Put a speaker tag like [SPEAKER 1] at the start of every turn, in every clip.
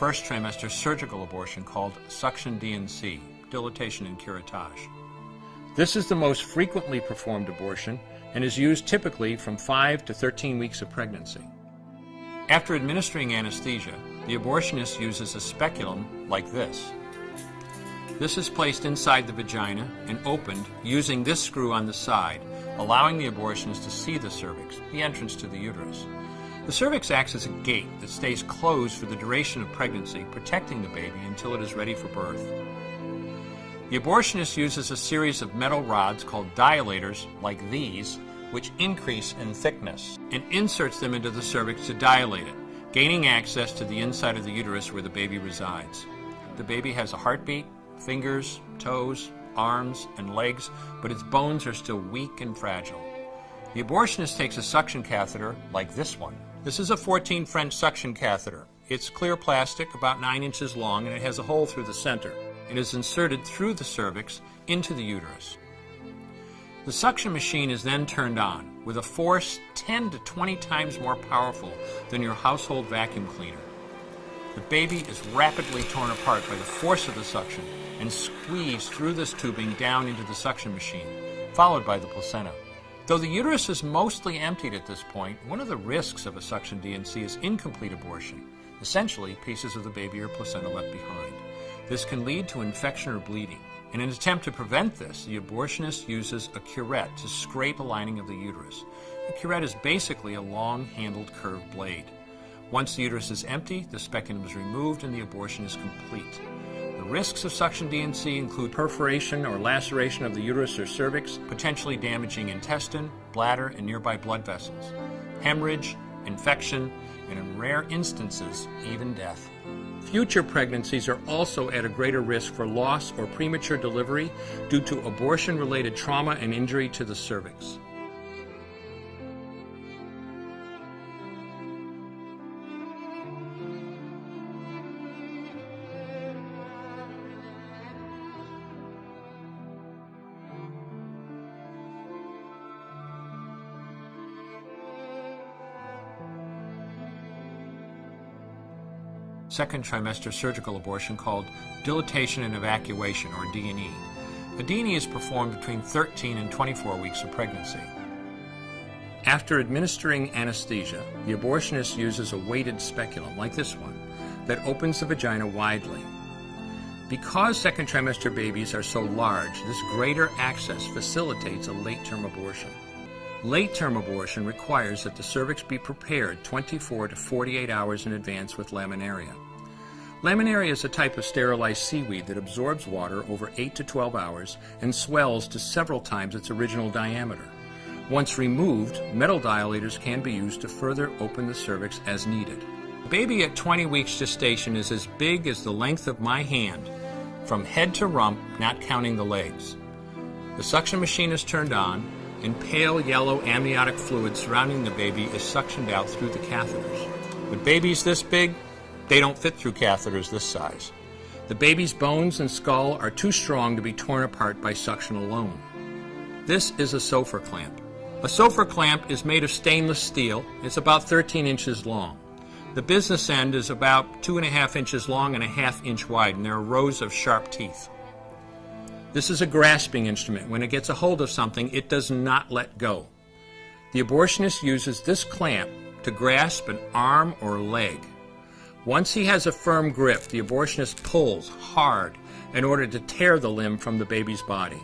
[SPEAKER 1] first trimester surgical abortion called suction D&C, dilatation and curettage. This is the most frequently performed abortion and is used typically from 5 to 13 weeks of pregnancy. After administering anesthesia, the abortionist uses a speculum like this. This is placed inside the vagina and opened using this screw on the side, allowing the abortionist to see the cervix, the entrance to the uterus. The cervix acts as a gate that stays closed for the duration of pregnancy, protecting the baby until it is ready for birth. The abortionist uses a series of metal rods called dilators, like these, which increase in thickness, and inserts them into the cervix to dilate it, gaining access to the inside of the uterus where the baby resides. The baby has a heartbeat, fingers, toes, arms, and legs, but its bones are still weak and fragile. The abortionist takes a suction catheter like this one. This is a 14 French suction catheter. It's clear plastic, about 9 inches long, and it has a hole through the center. It is inserted through the cervix into the uterus. The suction machine is then turned on with a force 10 to 20 times more powerful than your household vacuum cleaner. The baby is rapidly torn apart by the force of the suction and squeezed through this tubing down into the suction machine, followed by the placenta. Though the uterus is mostly emptied at this point, one of the risks of a suction D&C is incomplete abortion, essentially pieces of the baby or placenta left behind. This can lead to infection or bleeding. In an attempt to prevent this, the abortionist uses a curette to scrape a lining of the uterus. The curette is basically a long-handled curved blade. Once the uterus is empty, the speculum is removed and the abortion is complete. The risks of suction D&C include perforation or laceration of the uterus or cervix, potentially damaging intestine, bladder, and nearby blood vessels, hemorrhage, infection, and in rare instances, even death. Future pregnancies are also at a greater risk for loss or premature delivery due to abortion-related trauma and injury to the cervix. Second trimester surgical abortion called dilatation and evacuation, or D&E. A D&E is performed between 13 and 24 weeks of pregnancy. After administering anesthesia, the abortionist uses a weighted speculum, like this one, that opens the vagina widely. Because second trimester babies are so large, this greater access facilitates a late-term abortion. Late-term abortion requires that the cervix be prepared 24 to 48 hours in advance with laminaria. Laminaria is a type of sterilized seaweed that absorbs water over 8 to 12 hours and swells to several times its original diameter. Once removed, metal dilators can be used to further open the cervix as needed. A baby at 20 weeks gestation is as big as the length of my hand, from head to rump, not counting the legs. The suction machine is turned on, and pale yellow amniotic fluid surrounding the baby is suctioned out through the catheters. With babies this big, they don't fit through catheters this size. The baby's bones and skull are too strong to be torn apart by suction alone. This is a Sofer clamp. A Sofer clamp is made of stainless steel. It's about 13 inches long. The business end is about 2.5 inches long and 1/2 inch wide, and there are rows of sharp teeth. This is a grasping instrument. When it gets a hold of something, it does not let go. The abortionist uses this clamp to grasp an arm or leg. Once he has a firm grip, the abortionist pulls hard in order to tear the limb from the baby's body.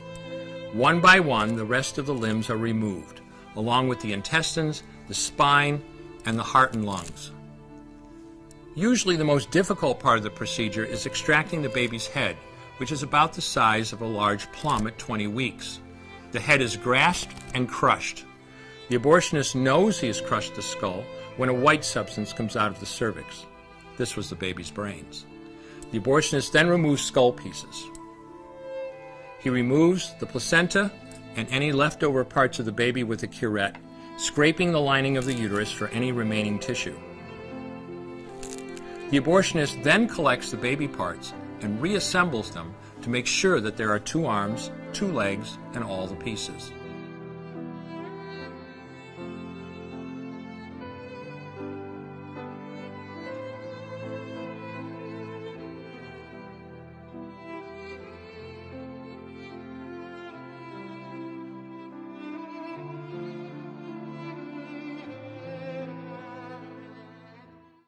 [SPEAKER 1] One by one, the rest of the limbs are removed, along with the intestines, the spine, and the heart and lungs. Usually the most difficult part of the procedure is extracting the baby's head, which is about the size of a large plum at 20 weeks. The head is grasped and crushed. The abortionist knows he has crushed the skull when a white substance comes out of the cervix. This was the baby's brains. The abortionist then removes skull pieces. He removes the placenta and any leftover parts of the baby with a curette, scraping the lining of the uterus for any remaining tissue. The abortionist then collects the baby parts and reassembles them to make sure that there are 2 arms, 2 legs, and all the pieces.